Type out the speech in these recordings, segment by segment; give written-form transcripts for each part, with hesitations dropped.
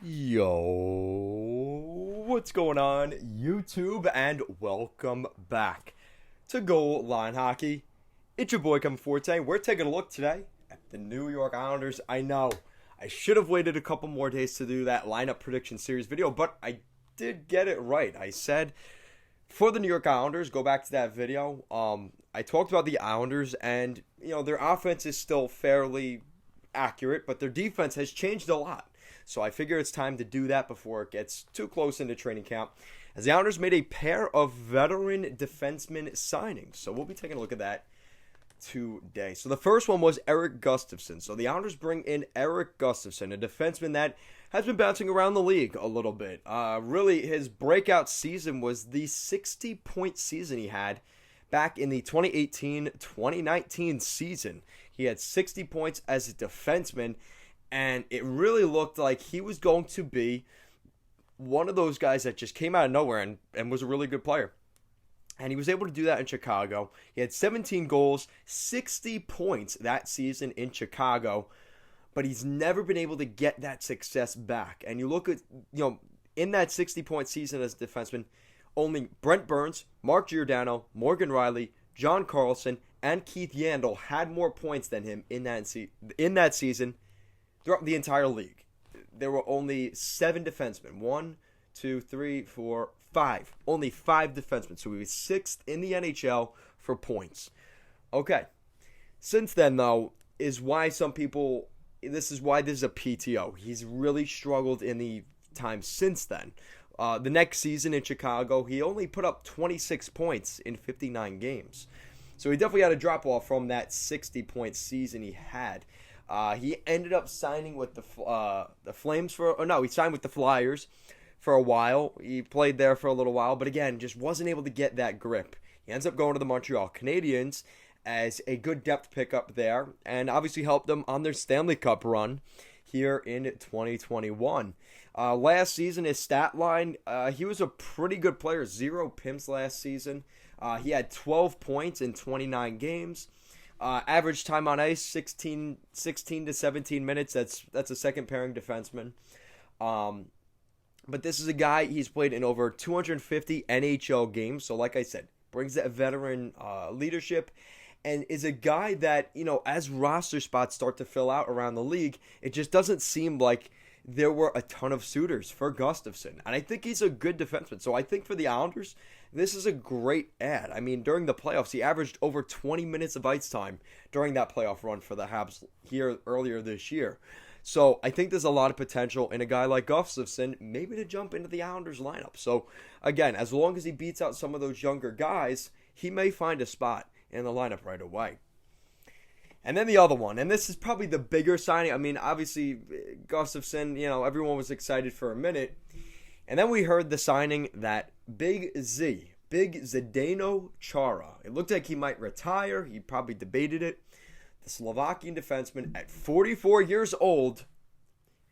Yo, what's going on, YouTube, and welcome back to Goal Line Hockey. It's your boy Kevin Forte. We're taking a look today at the New York Islanders. I know I should have waited a couple more days to do that lineup prediction series video, but I did get it right. I said for the New York Islanders, go back to that video. I talked about the Islanders, and their offense is still fairly accurate, but their defense has changed a lot. So I figure it's time to do that before it gets too close into training camp, as the Islanders made a pair of veteran defenseman signings. So we'll be taking a look at that today. So the first one was Erik Gustafsson. So the Islanders bring in Erik Gustafsson, a defenseman that has been bouncing around the league a little bit. Really, his breakout season was the 60-point season he had back in the 2018-2019 season. He had 60 points as a defenseman, and it really looked like he was going to be one of those guys that just came out of nowhere and was a really good player. And he was able to do that in Chicago. He had 17 goals, 60 points that season in Chicago. But he's never been able to get that success back. And you look at, in that 60-point season as a defenseman, only Brent Burns, Mark Giordano, Morgan Riley, John Carlson, and Keith Yandle had more points than him in that season throughout the entire league. There were only 7 defensemen. 1, 2, 3, 4, 5. Only 5 defensemen. So he was 6th in the NHL for points. Okay. Since then, though, this is why this is a PTO. He's really struggled in the time since then. The next season in Chicago, he only put up 26 points in 59 games. So he definitely had a drop-off from that 60-point season he had. He ended up signing with the Flames he signed with the Flyers for a while. He played there for a little while, but again, just wasn't able to get that grip. He ends up going to the Montreal Canadiens as a good depth pickup there, and obviously helped them on their Stanley Cup run here in 2021. Last season, his stat line, he was a pretty good player. 0 PIMs last season. He had 12 points in 29 games. Average time on ice, 16 to 17 minutes. That's a second pairing defenseman. But this is a guy, he's played in over 250 NHL games. So like I said, brings that veteran leadership, and is a guy that, as roster spots start to fill out around the league, it just doesn't seem like there were a ton of suitors for Gustafsson. And I think he's a good defenseman. So I think for the Islanders, this is a great ad. I mean, during the playoffs, he averaged over 20 minutes of ice time during that playoff run for the Habs here earlier this year. So I think there's a lot of potential in a guy like Gustafsson, maybe to jump into the Islanders lineup. So again, as long as he beats out some of those younger guys, he may find a spot in the lineup right away. And then the other one, and this is probably the bigger signing. I mean, obviously, Gustafsson, everyone was excited for a minute. And then we heard the signing that Big Zdeno Chara. It looked like he might retire. He probably debated it. The Slovakian defenseman at 44 years old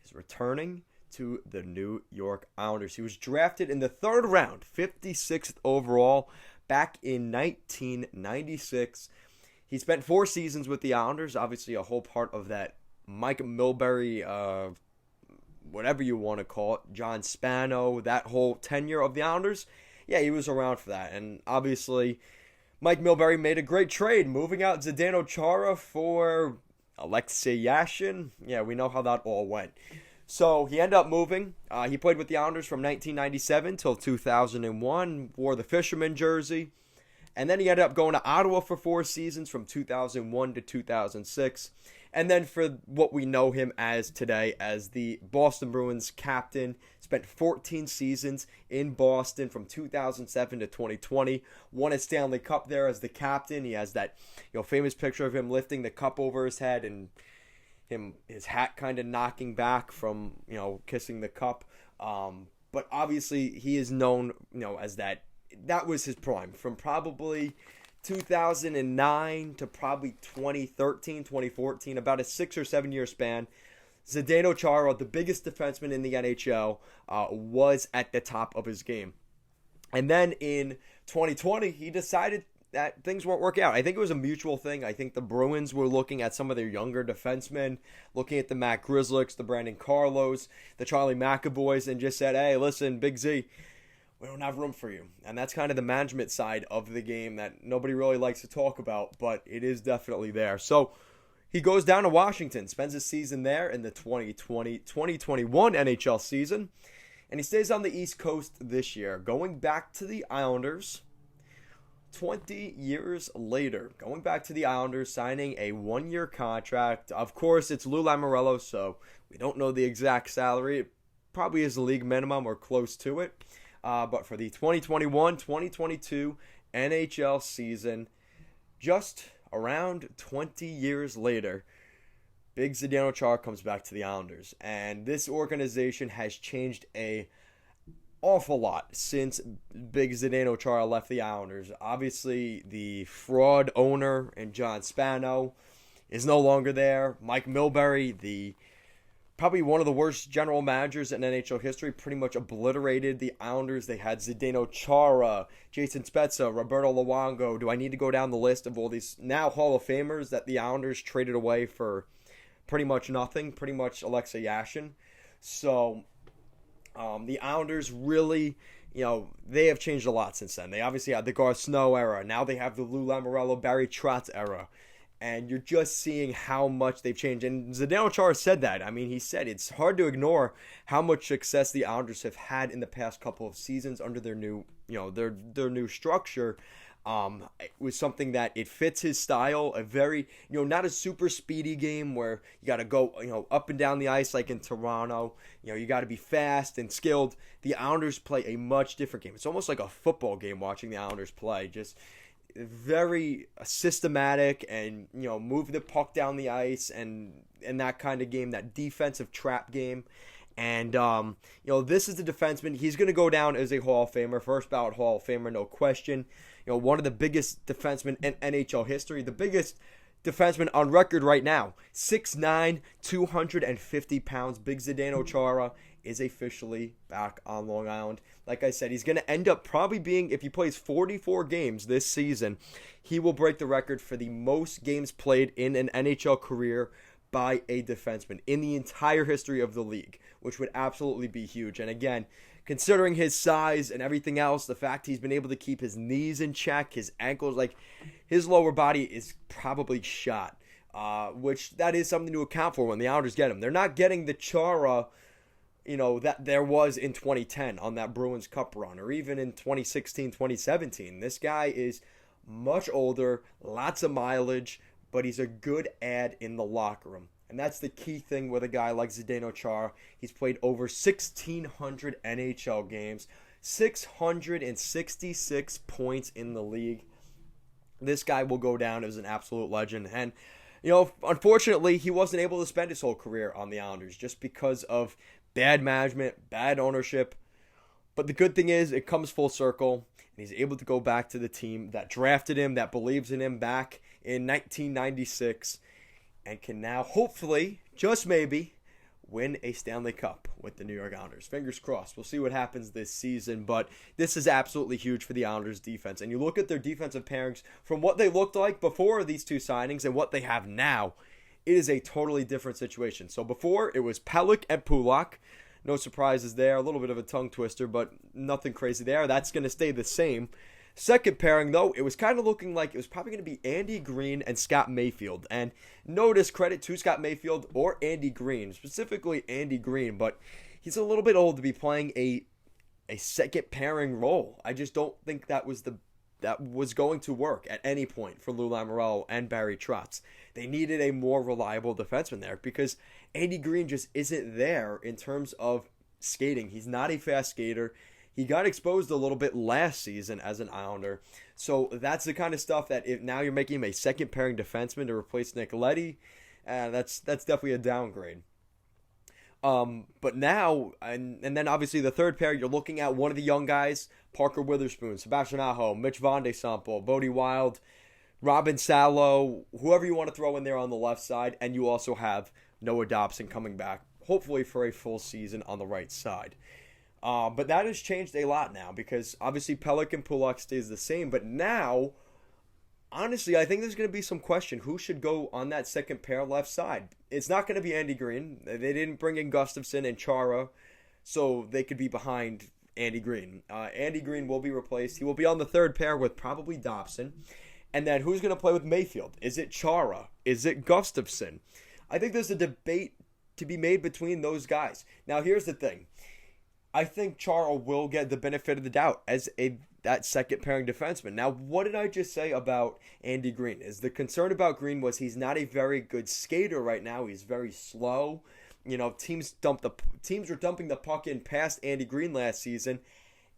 is returning to the New York Islanders. He was drafted in the 3rd round, 56th overall, back in 1996. He spent 4 seasons with the Islanders, obviously a whole part of that Mike Milbury, whatever you want to call it, John Spano, that whole tenure of the Islanders. Yeah, he was around for that. And obviously, Mike Milbury made a great trade, moving out Zdeno Chara for Alexei Yashin. Yeah, we know how that all went. So he ended up moving. He played with the Islanders from 1997 till 2001, wore the Fisherman jersey. And then he ended up going to Ottawa for 4 seasons from 2001 to 2006. And then for what we know him as today, as the Boston Bruins captain, spent 14 seasons in Boston from 2007 to 2020. Won a Stanley Cup there as the captain. He has that famous picture of him lifting the cup over his head and his hat kind of knocking back from kissing the cup. But obviously he is known as that. That was his prime from probably 2009 to probably 2013, 2014, about a 6 or 7 year span. Zdeno Chara, the biggest defenseman in the NHL, was at the top of his game. And then in 2020, he decided that things won't work out. I think it was a mutual thing. I think the Bruins were looking at some of their younger defensemen, looking at the Matt Grizzlicks, the Brandon Carlos, the Charlie McAvoys, and just said, hey, listen, Big Z, we don't have room for you. And that's kind of the management side of the game that nobody really likes to talk about, but it is definitely there. So he goes down to Washington, spends his season there in the 2020-2021 NHL season, and he stays on the East Coast this year, going back to the Islanders 20 years later. Going back to the Islanders, signing a one-year contract. Of course, it's Lou Lamoriello, so we don't know the exact salary. It probably is the league minimum or close to it. But for the 2021-2022 NHL season, just around 20 years later, Big Zdeno Chara comes back to the Islanders. And this organization has changed a awful lot since Big Zdeno Chara left the Islanders. Obviously, the fraud owner and John Spano is no longer there. Mike Milbury, the probably one of the worst general managers in NHL history, pretty much obliterated the Islanders. They had Zdeno Chara, Jason Spezza, Roberto Luongo. Do I need to go down the list of all these now Hall of Famers that the Islanders traded away for pretty much nothing, pretty much Alexei Yashin? So the Islanders really, they have changed a lot since then. They obviously had the Garth Snow era. Now they have the Lou Lamoriello, Barry Trotz era. And you're just seeing how much they've changed. And Zdeno Chara said that. I mean, he said it's hard to ignore how much success the Islanders have had in the past couple of seasons under their new, their new structure. It was something that it fits his style, a very, not a super speedy game where you got to go, up and down the ice like in Toronto. You got to be fast and skilled. The Islanders play a much different game. It's almost like a football game watching the Islanders play. Just very systematic and, move the puck down the ice and that kind of game, that defensive trap game. And, this is the defenseman. He's going to go down as a Hall of Famer, first ballot Hall of Famer, no question. One of the biggest defensemen in NHL history, the biggest defenseman on record right now, 6'9", 250 pounds. Big Zdeno Chara is officially back on Long Island. Like I said, he's going to end up probably being, if he plays 44 games this season, he will break the record for the most games played in an NHL career by a defenseman in the entire history of the league, which would absolutely be huge. And again, considering his size and everything else, the fact he's been able to keep his knees in check, his ankles, like his lower body is probably shot, which that is something to account for when the Islanders get him. They're not getting the Chara, that there was in 2010 on that Bruins Cup run, or even in 2016, 2017. This guy is much older, lots of mileage, but he's a good add in the locker room. And that's the key thing with a guy like Zdeno Chara. He's played over 1,600 NHL games, 666 points in the league. This guy will go down as an absolute legend. And, unfortunately, he wasn't able to spend his whole career on the Islanders just because of bad management, bad ownership. But the good thing is it comes full circle, and he's able to go back to the team that drafted him, that believes in him back in 1996, and can now hopefully, just maybe, win a Stanley Cup with the New York Islanders. Fingers crossed. We'll see what happens this season, but this is absolutely huge for the Islanders defense. And you look at their defensive pairings from what they looked like before these two signings and what they have now, it is a totally different situation. So before, it was Pelech and Pulock. No surprises there. A little bit of a tongue twister, but nothing crazy there. That's going to stay the same. Second pairing, though, it was kind of looking like it was probably going to be Andy Green and Scott Mayfield. And no discredit to Scott Mayfield or Andy Green, specifically Andy Green, but he's a little bit old to be playing a second pairing role. I just don't think that was going to work at any point for Lou Lamoriello and Barry Trotz. They needed a more reliable defenseman there because Andy Green just isn't there in terms of skating. He's not a fast skater. He got exposed a little bit last season as an Islander. So that's the kind of stuff that if now you're making him a second pairing defenseman to replace Nick Leddy, that's definitely a downgrade. But now, and then obviously the third pair, you're looking at one of the young guys, Parker Witherspoon, Sebastian Aho, Mitch Von de Sample, Bodie Wild, Robin Salo, whoever you want to throw in there on the left side, and you also have Noah Dobson coming back, hopefully for a full season on the right side. But that has changed a lot now because obviously Pelech and Pulock stays the same, but now honestly, I think there's going to be some question. Who should go on that second pair left side? It's not going to be Andy Green. They didn't bring in Gustafsson and Chara, so they could be behind Andy Green. Andy Green will be replaced. He will be on the third pair with probably Dobson. And then who's going to play with Mayfield? Is it Chara? Is it Gustafsson? I think there's a debate to be made between those guys. Now, here's the thing. I think Chara will get the benefit of the doubt as that second pairing defenseman. Now, what did I just say about Andy Green? Is the concern about Green was he's not a very good skater right now. He's very slow. You know, teams were dumping the puck in past Andy Green last season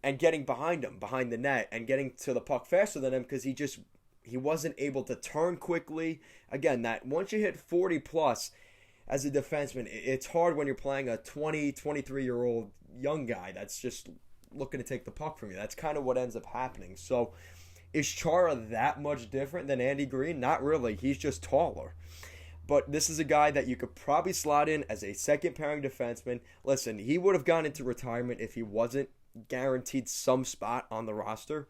and getting behind him, behind the net, and getting to the puck faster than him because he wasn't able to turn quickly. Again, that once you hit 40 plus as a defenseman, it's hard when you're playing a 23-year-old young guy that's just looking to take the puck from you. That's kind of what ends up happening. So is Chara that much different than Andy Green? Not really. He's just taller. But this is a guy that you could probably slot in as a second pairing defenseman. Listen, he would have gone into retirement if he wasn't guaranteed some spot on the roster.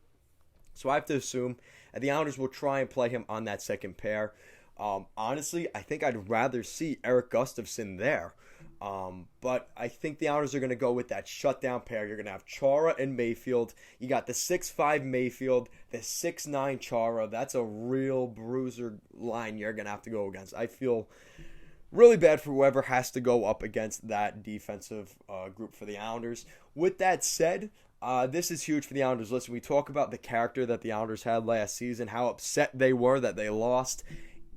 So I have to assume that the Islanders will try and play him on that second pair. Honestly, I think I'd rather see Erik Gustafsson there. But I think the Islanders are going to go with that shutdown pair. You're going to have Chara and Mayfield. You got the 6'5 Mayfield, the 6'9 Chara. That's a real bruiser line you're going to have to go against. I feel really bad for whoever has to go up against that defensive group for the Islanders. With that said, this is huge for the Islanders. Listen, we talk about the character that the Islanders had last season, how upset they were that they lost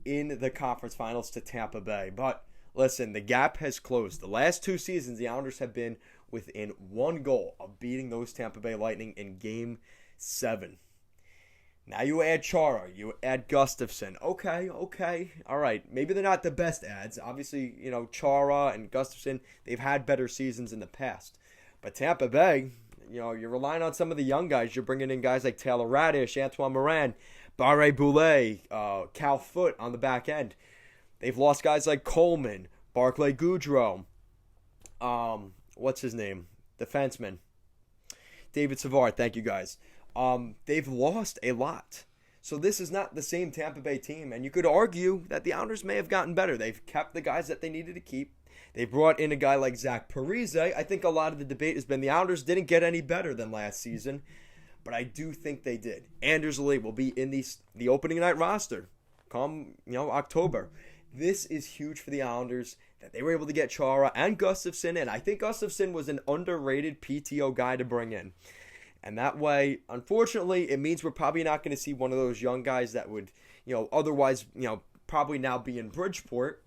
in the conference finals to Tampa Bay. But listen, the gap has closed. The last two seasons, the Islanders have been within one goal of beating those Tampa Bay Lightning in Game 7. Now you add Chara, you add Gustafsson. Okay, all right. Maybe they're not the best adds. Obviously, you know, Chara and Gustafsson, they've had better seasons in the past. But Tampa Bay, you know, you're relying on some of the young guys. You're bringing in guys like Taylor Radish, Antoine Morin, Barre Boulet, Cal Foote on the back end. They've lost guys like Coleman, Barclay Goodrow, what's his name? Defenseman. David Savard, thank you guys. They've lost a lot. So this is not the same Tampa Bay team, and you could argue that the Islanders may have gotten better. They've kept the guys that they needed to keep. They brought in a guy like Zach Parise. I think a lot of the debate has been the Islanders didn't get any better than last season, but I do think they did. Anders Lee will be in the opening night roster come, October. This is huge for the Islanders that they were able to get Chara and Gustafsson in. I think Gustafsson was an underrated PTO guy to bring in. And that way, unfortunately, it means we're probably not going to see one of those young guys that would, otherwise, probably now be in Bridgeport.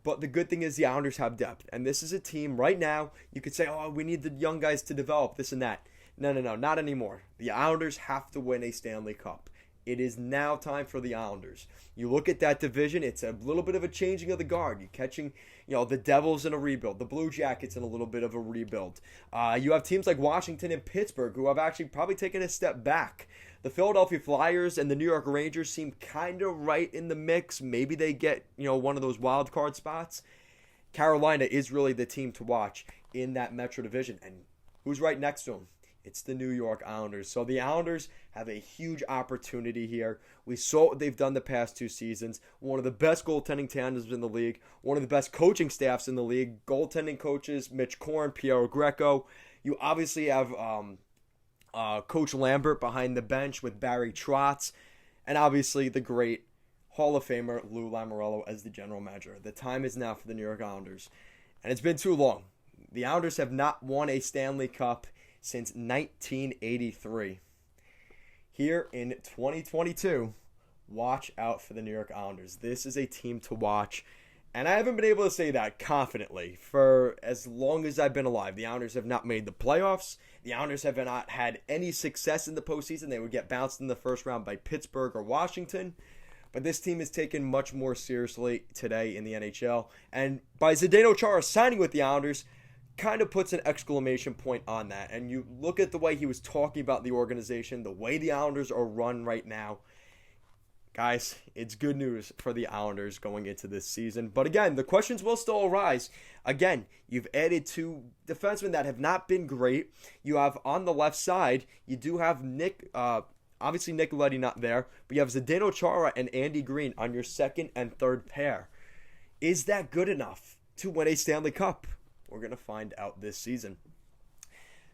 But the good thing is the Islanders have depth. And this is a team right now, you could say, oh, we need the young guys to develop this and that. No, not anymore. The Islanders have to win a Stanley Cup. It is now time for the Islanders. You look at that division, it's a little bit of a changing of the guard. You're catching, the Devils in a rebuild, the Blue Jackets in a little bit of a rebuild. You have teams like Washington and Pittsburgh who have actually probably taken a step back. The Philadelphia Flyers and the New York Rangers seem kind of right in the mix. Maybe they get, one of those wild card spots. Carolina is really the team to watch in that Metro division. And who's right next to them? It's the New York Islanders. So the Islanders have a huge opportunity here. We saw what they've done the past two seasons. One of the best goaltending tandems in the league. One of the best coaching staffs in the league. Goaltending coaches, Mitch Korn, Piero Greco. You obviously have Coach Lambert behind the bench with Barry Trotz. And obviously the great Hall of Famer Lou Lamoriello as the general manager. The time is now for the New York Islanders. And it's been too long. The Islanders have not won a Stanley Cup since 1983. Here in 2022, watch out for the New York Islanders. This is a team to watch, and I haven't been able to say that confidently for as long as I've been alive. The Islanders have not made the playoffs. The Islanders have not had any success in the postseason. They would get bounced in the first round by Pittsburgh or Washington. But this team is taken much more seriously today in the NHL. And by Zdeno Chara signing with the Islanders, kind of puts an exclamation point on that. And you look at the way he was talking about the organization, the way the Islanders are run right now. Guys, it's good news for the Islanders going into this season. But again, the questions will still arise. Again, you've added two defensemen that have not been great. You have on the left side, you do have Obviously, Nicoletti not there, but you have Zdeno Chara and Andy Green on your second and third pair. Is that good enough to win a Stanley Cup? We're going to find out this season.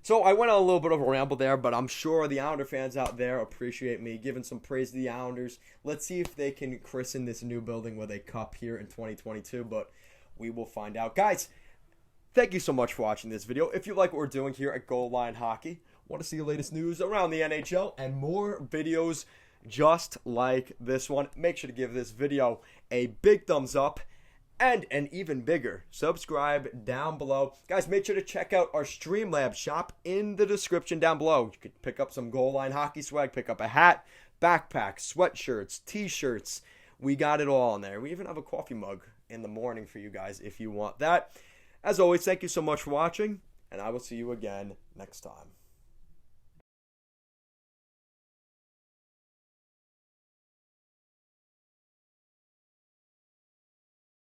So I went on a little bit of a ramble there, but I'm sure the Islander fans out there appreciate me giving some praise to the Islanders. Let's see if they can christen this new building with a cup here in 2022, but we will find out. Guys, thank you so much for watching this video. If you like what we're doing here at Goal Line Hockey, want to see the latest news around the NHL and more videos just like this one, make sure to give this video a big thumbs up and an even bigger subscribe down below. Guys, make sure to check out our Streamlabs shop in the description down below. You could pick up some Goal Line Hockey swag, pick up a hat, backpack, sweatshirts, t-shirts. We got it all in there. We even have a coffee mug in the morning for you guys if you want that. As always, thank you so much for watching, and I will see you again next time.